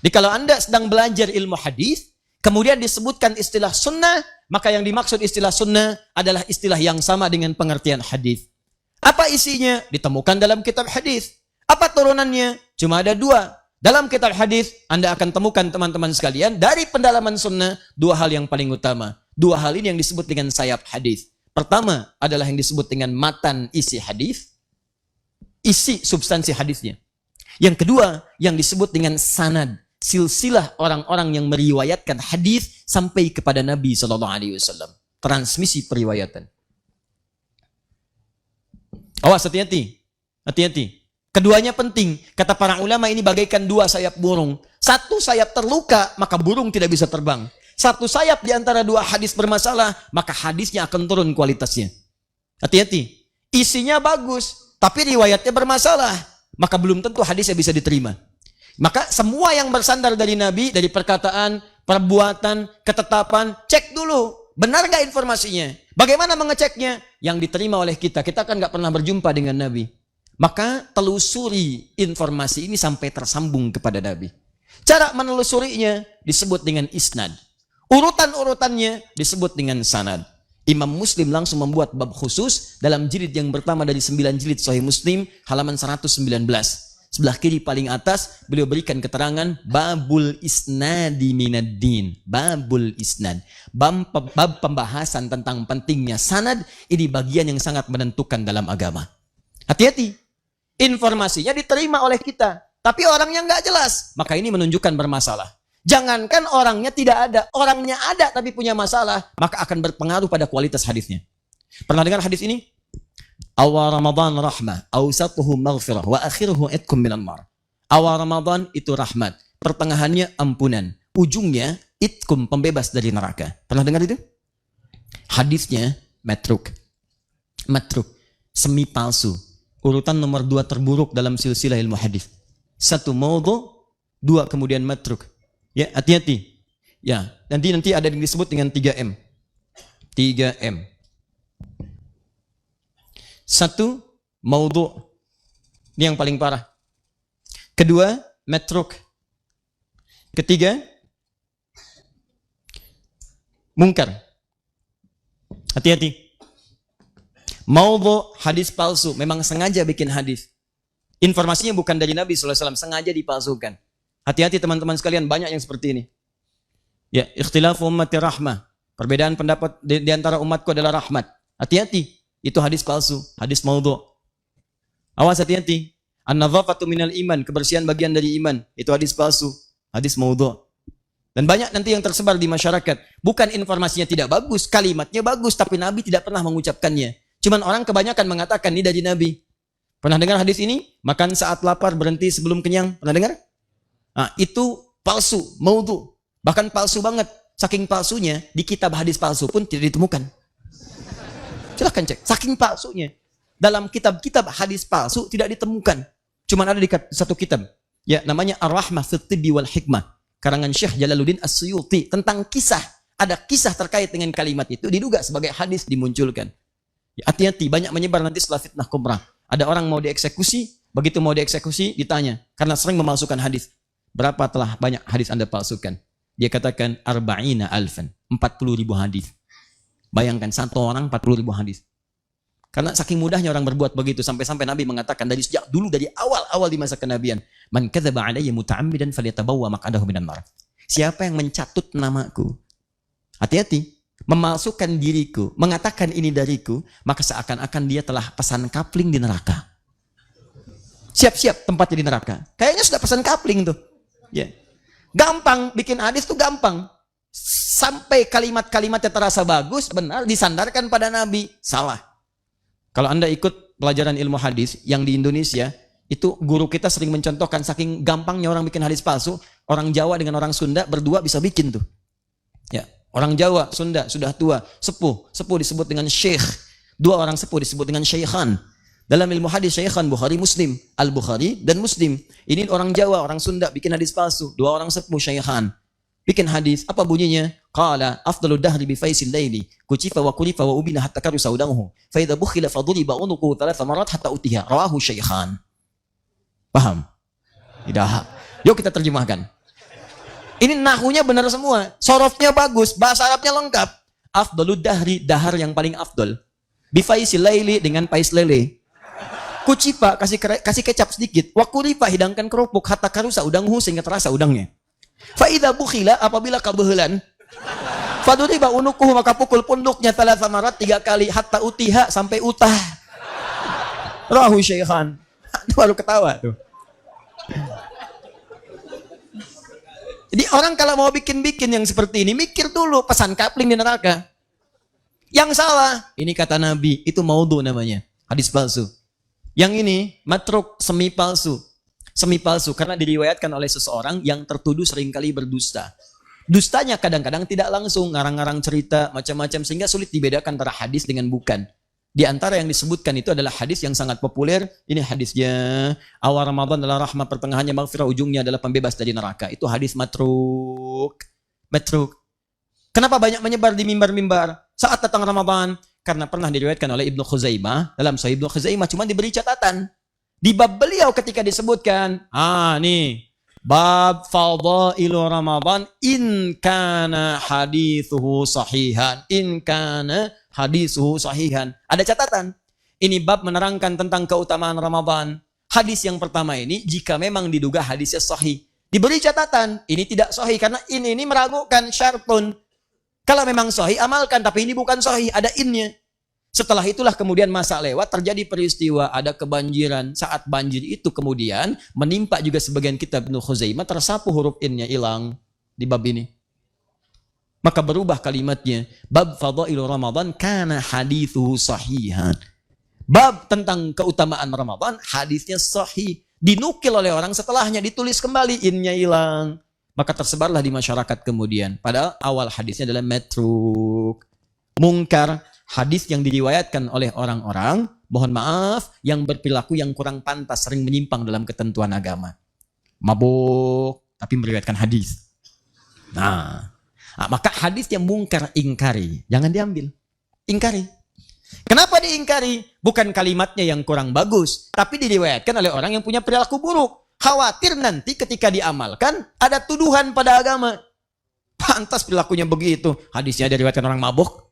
Jadi kalau Anda sedang belajar ilmu hadis, kemudian disebutkan istilah sunnah, maka yang dimaksud istilah sunnah adalah istilah yang sama dengan pengertian hadis. Apa isinya? Ditemukan dalam kitab hadis. Apa turunannya? Cuma ada 2. Dalam kitab hadis, Anda akan temukan teman-teman sekalian, dari pendalaman sunnah, 2 hal yang paling utama. 2 hal ini yang disebut dengan sayap hadis. Pertama adalah yang disebut dengan matan isi hadis, isi substansi hadisnya. Yang kedua, yang disebut dengan sanad, silsilah orang-orang yang meriwayatkan hadis sampai kepada Nabi SAW. Transmisi periwayatan. Awas, hati-hati. Hati-hati. Keduanya penting. Kata para ulama, ini bagaikan 2 sayap burung. Satu sayap terluka, maka burung tidak bisa terbang. Satu sayap di antara 2 hadis bermasalah, maka hadisnya akan turun kualitasnya. Hati-hati. Isinya bagus, tapi riwayatnya bermasalah, maka belum tentu hadisnya bisa diterima. Maka semua yang bersandar dari Nabi, dari perkataan, perbuatan, ketetapan, cek dulu. Benar nggak informasinya? Bagaimana mengeceknya? Yang diterima oleh kita. Kita kan nggak pernah berjumpa dengan Nabi. Maka telusuri informasi ini sampai tersambung kepada Nabi. Cara menelusurinya disebut dengan isnad. Urutan-urutannya disebut dengan sanad. Imam Muslim langsung membuat bab khusus dalam jilid yang pertama dari 9 jilid Sahih Muslim, halaman 119. Sebelah kiri paling atas, beliau berikan keterangan babul isnadi minaddin. Babul isnad. Bab pembahasan tentang pentingnya sanad, ini bagian yang sangat menentukan dalam agama. Hati-hati. Informasinya diterima oleh kita, tapi orangnya nggak jelas. Maka ini menunjukkan bermasalah. Jangankan orangnya tidak ada, orangnya ada tapi punya masalah, maka akan berpengaruh pada kualitas hadisnya. Pernah dengar hadis ini? Awal Ramadan rahmah, awsatuhu maghfirah, wa akhiruhu itkum minan nar. Awal Ramadan itu rahmat, pertengahannya ampunan, ujungnya itkum, pembebas dari neraka. Pernah dengar itu? Hadisnya matruk. Matruk, semi palsu. Urutan nomor 2 terburuk dalam silsilah ilmu hadis. 1 maudhu, 2 kemudian matruk. Ya, hati-hati. Ya, nanti ada yang disebut dengan 3M. 3M. 1, maudhu. Ini yang paling parah. Kedua, matruk. Ketiga, mungkar. Hati-hati. Maudhu, hadis palsu. Memang sengaja bikin hadis. Informasinya bukan dari Nabi SAW, sengaja dipalsukan. Hati-hati teman-teman sekalian, banyak yang seperti ini. Ya, ikhtilafu ummati rahmah. Perbedaan pendapat di antara umatku adalah rahmat. Hati-hati, itu hadis palsu, hadis maudhu. Awas, hati-hati. An-nadhafatu minal iman, kebersihan bagian dari iman. Itu hadis palsu, hadis maudhu. Dan banyak nanti yang tersebar di masyarakat. Bukan informasinya tidak bagus, kalimatnya bagus, tapi Nabi tidak pernah mengucapkannya. Cuman orang kebanyakan mengatakan ini dari Nabi. Pernah dengar hadis ini? Makan saat lapar, berhenti sebelum kenyang. Pernah dengar? Nah, itu palsu, maudhu. Bahkan palsu banget. Saking palsunya, di kitab hadis palsu pun tidak ditemukan. Silahkan cek. Saking palsunya. Dalam kitab-kitab hadis palsu tidak ditemukan. Cuma ada di satu kitab. Ya, namanya Ar-Rahmah fit Tibbi wal Hikmah. Karangan Syekh Jalaluddin As-Suyuti. Tentang kisah. Ada kisah terkait dengan kalimat itu. Diduga sebagai hadis dimunculkan. Ya, hati-hati, banyak menyebar nanti setelah fitnah kubra. Ada orang mau dieksekusi. Begitu mau dieksekusi, ditanya. Karena sering memalsukan hadis. Berapa telah banyak hadis Anda palsukan? Dia katakan, arba'ina alfan. 40.000 hadis. Bayangkan, satu orang 40.000 hadis. Karena saking mudahnya orang berbuat begitu. Sampai-sampai Nabi mengatakan dari sejak dulu, dari awal-awal di masa kenabian. Man kadzaba alayya muta'ammidan falyatabawwa maq'adahu minan nar. Siapa yang mencatut namaku? Hati-hati. Memalsukan diriku. Mengatakan ini dariku. Maka seakan-akan dia telah pesan kapling di neraka. Siap-siap tempatnya di neraka. Kayaknya sudah pesan kapling tuh. Ya. Gampang, bikin hadis tuh gampang. Sampai kalimat-kalimatnya terasa bagus, benar, disandarkan pada Nabi. Salah. Kalau Anda ikut pelajaran ilmu hadis yang di Indonesia, itu guru kita sering mencontohkan saking gampangnya orang bikin hadis palsu, orang Jawa dengan orang Sunda berdua bisa bikin tuh. Ya, orang Jawa, Sunda sudah tua, sepuh disebut dengan syekh. 2 orang sepuh disebut dengan syekhan. Dalam ilmu hadis syekhan Bukhari Muslim, Al-Bukhari dan Muslim. Ini orang Jawa, orang Sunda bikin hadis palsu. 2 orang sepuh syekhan. Bikin hadis, apa bunyinya? Qala afdalu dahri bi faisil laili, kucifa wa kulifa wa ubina hatta karu saudahu. Fa idza bukhila fa duriba unuqu 3 marat hatta utiha. Rawahu syekhan. Paham? Tidak. Yuk kita terjemahkan. Ini nahunya benar semua. Sorofnya bagus, bahasa Arabnya lengkap. Afdalud dahri, dahar yang paling afdol. Bifaisil laili, dengan pais lele. Kucipa, kasih kecap sedikit. Wakuripa, hidangkan kerupuk. Hatta karusa udanghu, sehingga terasa udangnya. Faida bukhila, apabila kebehelan. Faduriba unukuhu, maka pukul punduknya talata marat 3 kali. Hatta utiha, sampai utah. Rahu syekhan. Baru ketawa tuh. Jadi orang kalau mau bikin-bikin yang seperti ini, mikir dulu pesan kapling di neraka. Yang salah, ini kata Nabi, itu maudhu namanya, hadis palsu. Yang ini, matruk, semi palsu. Semi palsu, karena diriwayatkan oleh seseorang yang tertuduh seringkali berdusta. Dustanya kadang-kadang tidak langsung, ngarang-ngarang cerita, macam-macam, sehingga sulit dibedakan antara hadis dengan bukan. Di antara yang disebutkan itu adalah hadis yang sangat populer. Ini hadisnya, awal Ramadan adalah rahmat, pertengahannya maghfirah, ujungnya adalah pembebas dari neraka. Itu hadis matruk. Matruk. Kenapa banyak menyebar di mimbar-mimbar saat datang Ramadan? Karena pernah diriwayatkan oleh Ibnu Khuzaimah, dalam Sahih Ibnu Khuzaimah cuma diberi catatan. Di bab beliau ketika disebutkan, nih, bab fadailu Ramadan in kana hadithuhu sahihan. In kana hadithuhu sahihan. Ada catatan. Ini bab menerangkan tentang keutamaan Ramadan. Hadis yang pertama ini jika memang diduga hadisnya sahih. Diberi catatan, ini tidak sahih karena ini meragukan syartun. Kalau memang sahih amalkan, tapi ini bukan sahih, ada innya. Setelah itulah kemudian masa lewat, terjadi peristiwa, ada kebanjiran. Saat banjir itu kemudian menimpa juga sebagian kitab Ibnu Khuzaimah, tersapu huruf innya, hilang di bab ini. Maka berubah kalimatnya, bab fadailu Ramadan kana hadithuhu sahihan. Bab tentang keutamaan Ramadan, hadisnya sahih. Dinukil oleh orang setelahnya, ditulis kembali, innya hilang. Maka tersebarlah di masyarakat kemudian. Padahal awal hadisnya adalah matruk, mungkar, hadis yang diriwayatkan oleh orang-orang, mohon maaf, yang berperilaku yang kurang pantas, sering menyimpang dalam ketentuan agama. Mabuk, tapi meriwayatkan hadis. Nah, maka hadis yang mungkar, ingkari, jangan diambil. Ingkari. Kenapa diingkari? Bukan kalimatnya yang kurang bagus, tapi diriwayatkan oleh orang yang punya perilaku buruk. Khawatir nanti ketika diamalkan ada tuduhan pada agama. Pantas perilakunya begitu. Hadisnya diriwayatkan orang mabuk.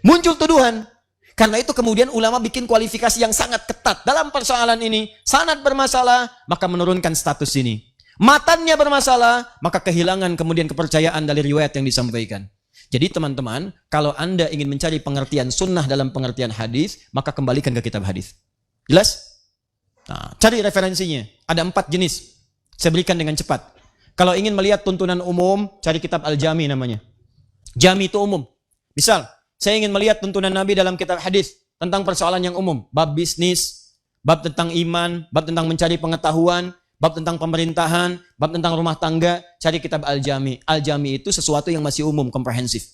Muncul tuduhan. Karena itu kemudian ulama bikin kualifikasi yang sangat ketat dalam persoalan ini. Sanad bermasalah, maka menurunkan status ini. Matannya bermasalah, maka kehilangan kemudian kepercayaan dari riwayat yang disampaikan. Jadi teman-teman, kalau Anda ingin mencari pengertian sunnah dalam pengertian hadis, maka kembalikan ke kitab hadis. Jelas? Nah, cari referensinya. Ada 4 jenis. Saya berikan dengan cepat. Kalau ingin melihat tuntunan umum, cari kitab Al-Jami namanya. Jami itu umum. Misal, saya ingin melihat tuntunan Nabi dalam kitab hadis tentang persoalan yang umum. Bab bisnis, bab tentang iman, bab tentang mencari pengetahuan, bab tentang pemerintahan, bab tentang rumah tangga, cari kitab Al-Jami. Al-Jami itu sesuatu yang masih umum, komprehensif.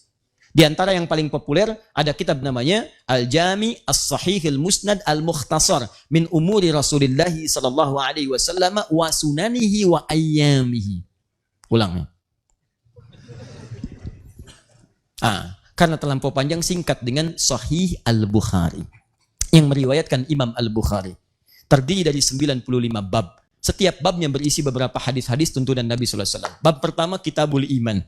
Di antara yang paling populer ada kitab namanya Al-Jami As-Sahihil Musnad Al-Mukhtasar min umuri Rasulillah sallallahu alaihi wasallam wa sunanihi wa ayyamihi. Ulang. Karena terlampau panjang, singkat dengan Sahih Al-Bukhari yang meriwayatkan Imam Al-Bukhari. Terdiri dari 95 bab. Setiap babnya berisi beberapa hadis-hadis tuntunan Nabi sallallahu alaihi wasallam. Bab pertama Kitabul Iman.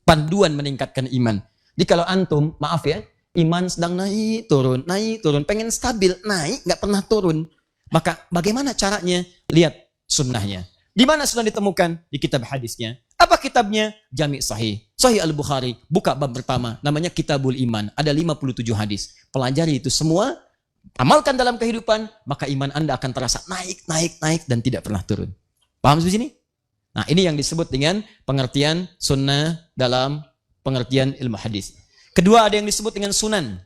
Panduan meningkatkan iman. Jadi kalau antum, maaf ya, iman sedang naik turun, pengen stabil, naik, nggak pernah turun. Maka bagaimana caranya? Lihat sunnahnya. Di mana sunnah ditemukan? Di kitab hadisnya. Apa kitabnya? Jami' Sahih. Sahih Al-Bukhari. Buka bab pertama, namanya Kitabul Iman. Ada 57 hadis. Pelajari itu semua, amalkan dalam kehidupan, maka iman Anda akan terasa naik, dan tidak pernah turun. Paham di sini? Nah, ini yang disebut dengan pengertian sunnah dalam pengertian ilmu hadis. Kedua, ada yang disebut dengan sunan.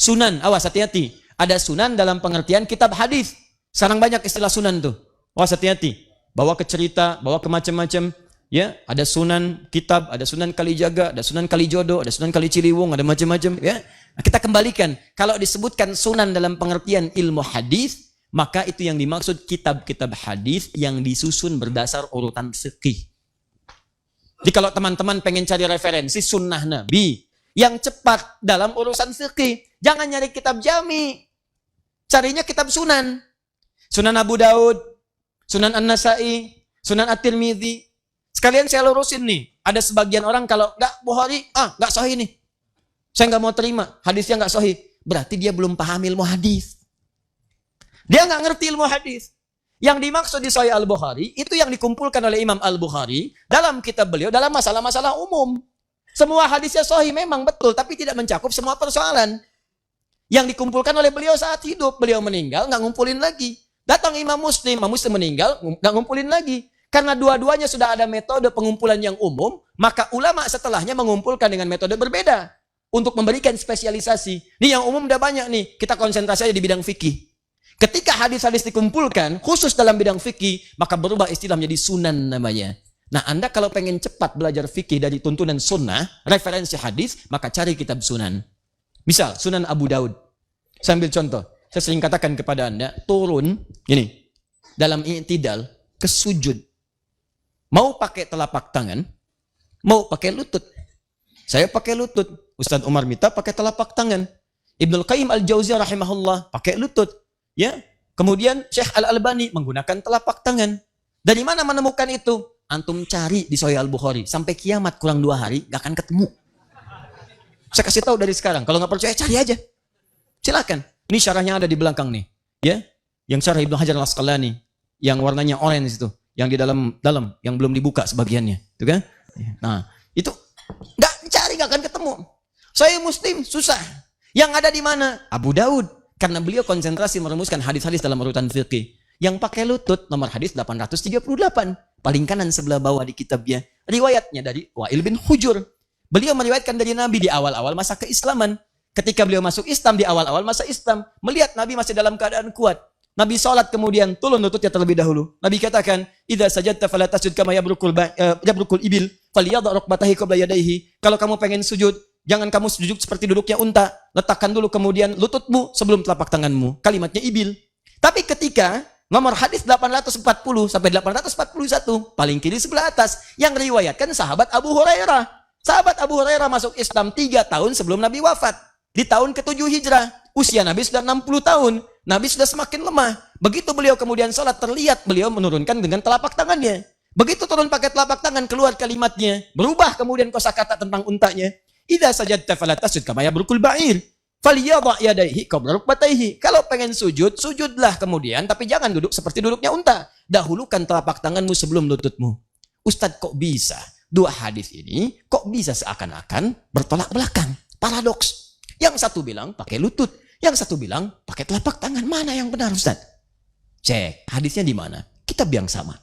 Sunan, awas hati-hati. Ada sunan dalam pengertian kitab hadis. Sekarang banyak istilah sunan tuh. Awas hati-hati. Bawa ke cerita, bawa ke macam-macam. Ya, ada sunan kitab, ada sunan Kalijaga, ada sunan Kalijodo, ada sunan Kali Ciliwung, ada macam-macam. Ya, nah, kita kembalikan. Kalau disebutkan sunan dalam pengertian ilmu hadis, maka itu yang dimaksud kitab-kitab hadis yang disusun berdasar urutan fikih. Jadi kalau teman-teman pengen cari referensi sunnah Nabi yang cepat dalam urusan fikih, jangan nyari kitab Jami. Carinya kitab sunan. Sunan Abu Daud, Sunan An-Nasai, Sunan At-Tirmidzi, Sekalian saya lurusin nih. Ada sebagian orang kalau nggak Bukhari, nggak sahih nih. Saya nggak mau terima. Hadisnya nggak sahih. Berarti dia belum paham ilmu hadis. Dia nggak ngerti ilmu hadis. Yang dimaksud di Sahih Al-Bukhari, itu yang dikumpulkan oleh Imam Al-Bukhari dalam kitab beliau, dalam masalah-masalah umum. Semua hadisnya sahih memang betul, tapi tidak mencakup semua persoalan. Yang dikumpulkan oleh beliau saat hidup, beliau meninggal, nggak ngumpulin lagi. Datang Imam Muslim meninggal, nggak ngumpulin lagi. Karena dua-duanya sudah ada metode pengumpulan yang umum, maka ulama setelahnya mengumpulkan dengan metode berbeda untuk memberikan spesialisasi. Nih yang umum udah banyak nih, kita konsentrasi aja di bidang fikih. Ketika hadis-hadis dikumpulkan, khusus dalam bidang fikih, maka berubah istilah menjadi sunan namanya. Nah, Anda kalau pengen cepat belajar fikih dari tuntunan sunnah, referensi hadis, maka cari kitab sunan. Misal, Sunan Abu Daud. Saya ambil contoh. Saya sering katakan kepada Anda, turun, gini, dalam i'tidal, ke sujud. Mau pakai telapak tangan, mau pakai lutut. Saya pakai lutut. Ustaz Umar Mita pakai telapak tangan. Ibnul Qayyim Al-Jauziyah rahimahullah pakai lutut. Ya, kemudian Syekh Al-Albani menggunakan telapak tangan. Dari mana menemukan itu? Antum cari di Sahih Al-Bukhari. Sampai kiamat kurang 2 hari, gak akan ketemu. Saya kasih tahu dari sekarang. Kalau nggak percaya, cari aja. Silakan. Ini syarahnya ada di belakang nih. Ya, yang syarah Ibnu Hajar Al-Asqalani. Yang warnanya orange itu. Yang di dalam, yang belum dibuka sebagiannya. Itu kan? Nah, itu nggak cari, nggak akan ketemu. Sahih Muslim, susah. Yang ada di mana? Abu Daud. Karena beliau konsentrasi merumuskan hadis-hadis dalam urutan fikih. Yang pakai lutut, nomor hadis 838. Paling kanan sebelah bawah di kitabnya. Riwayatnya dari Wa'il bin Hujur. Beliau meriwayatkan dari Nabi di awal-awal masa keislaman. Ketika beliau masuk Islam di awal-awal masa Islam. Melihat Nabi masih dalam keadaan kuat. Nabi sholat kemudian turun lututnya terlebih dahulu. Nabi katakan, "Idza sajadta fala tasjud kama yabrukul ibil, falyadha rukbatahi qabla yadayhi." Kalau kamu pengen sujud, jangan kamu sujud seperti duduknya unta. Letakkan dulu kemudian lututmu sebelum telapak tanganmu. Kalimatnya ibil. Tapi ketika nomor hadis 840 sampai 841, paling kiri sebelah atas, yang riwayatkan sahabat Abu Hurairah. Sahabat Abu Hurairah masuk Islam 3 tahun sebelum Nabi wafat. Di tahun ke-7 Hijrah. Usia Nabi sudah 60 tahun. Nabi sudah semakin lemah. Begitu beliau kemudian sholat, terlihat beliau menurunkan dengan telapak tangannya. Begitu turun pakai telapak tangan, keluar kalimatnya. Berubah kemudian kosakata tentang untanya. Idza sajadta fala tasjud kama yabrukul ba'ir. Falyadha yadayhi qabla rukbatayhi. Kalau pengen sujud, sujudlah kemudian, tapi jangan duduk seperti duduknya unta. Dahulukan telapak tanganmu sebelum lututmu. Ustadz, kok bisa? 2 hadis ini kok bisa seakan-akan bertolak belakang? Paradoks. Yang satu bilang pakai lutut, yang satu bilang pakai telapak tangan. Mana yang benar, Ustaz? Cek, hadisnya di mana? Kitab yang sama.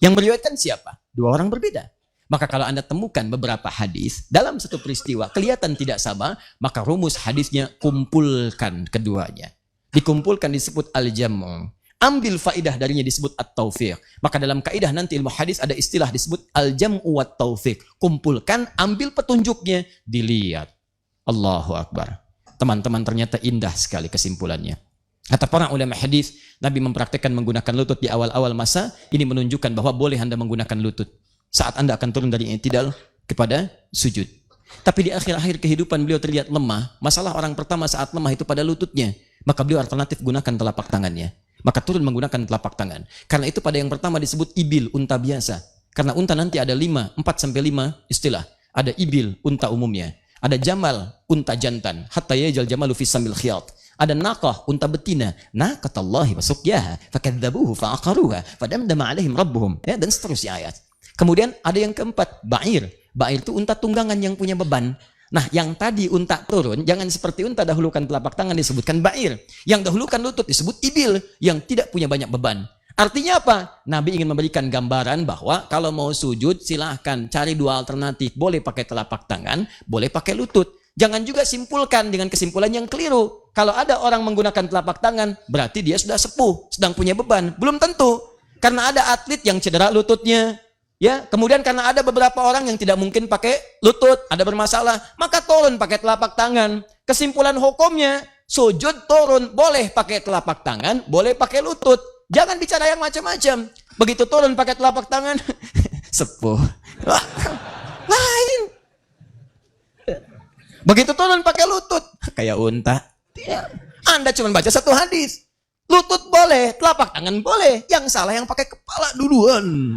Yang meriwayatkan siapa? 2 orang berbeda. Maka kalau Anda temukan beberapa hadis dalam satu peristiwa kelihatan tidak sama, maka rumus hadisnya kumpulkan keduanya. Dikumpulkan disebut al-jam'u. Ambil faidah darinya disebut at-taufiq. Maka dalam kaidah nanti ilmu hadis ada istilah disebut al-jam'u wat-taufiq. Kumpulkan, ambil petunjuknya, dilihat. Allahu Akbar. Teman-teman, ternyata indah sekali kesimpulannya. Kata para ulama hadis, Nabi mempraktikkan menggunakan lutut di awal-awal masa. Ini menunjukkan bahwa boleh Anda menggunakan lutut saat Anda akan turun dari i'tidal kepada sujud. Tapi di akhir-akhir kehidupan beliau terlihat lemah. Masalah orang pertama saat lemah itu pada lututnya. Maka beliau alternatif gunakan telapak tangannya. Maka turun menggunakan telapak tangan. Karena itu pada yang pertama disebut ibil, unta biasa. Karena unta nanti ada 4 sampai 5 istilah. Ada ibil, unta umumnya. Ada jamal, unta jantan. Hatta yajal jamalu fi samil khiyat. Ada naqah, unta betina. Naqatallahi wa suqyaha fakadzabuhu fa'aqaruha fadamdama alaihim rabbuhum. Ya, dan seterusnya ayat. Kemudian ada yang keempat, ba'ir. Ba'ir itu unta tunggangan yang punya beban. Nah, yang tadi unta turun, jangan seperti unta dahulukan telapak tangan disebutkan ba'ir. Yang dahulukan lutut disebut ibil, yang tidak punya banyak beban. Artinya apa? Nabi ingin memberikan gambaran bahwa kalau mau sujud, silahkan cari 2 alternatif. Boleh pakai telapak tangan, boleh pakai lutut. Jangan juga simpulkan dengan kesimpulan yang keliru. Kalau ada orang menggunakan telapak tangan, berarti dia sudah sepuh, sedang punya beban. Belum tentu. Karena ada atlet yang cedera lututnya. Ya, kemudian karena ada beberapa orang yang tidak mungkin pakai lutut, ada bermasalah, maka turun pakai telapak tangan. Kesimpulan hukumnya, sujud turun, boleh pakai telapak tangan, boleh pakai lutut. Jangan bicara yang macam-macam. Begitu turun pakai telapak tangan, sepuh. Lain. Begitu turun pakai lutut, kayak unta. Anda cuma baca 1 hadis. Lutut boleh, telapak tangan boleh. Yang salah yang pakai kepala duluan.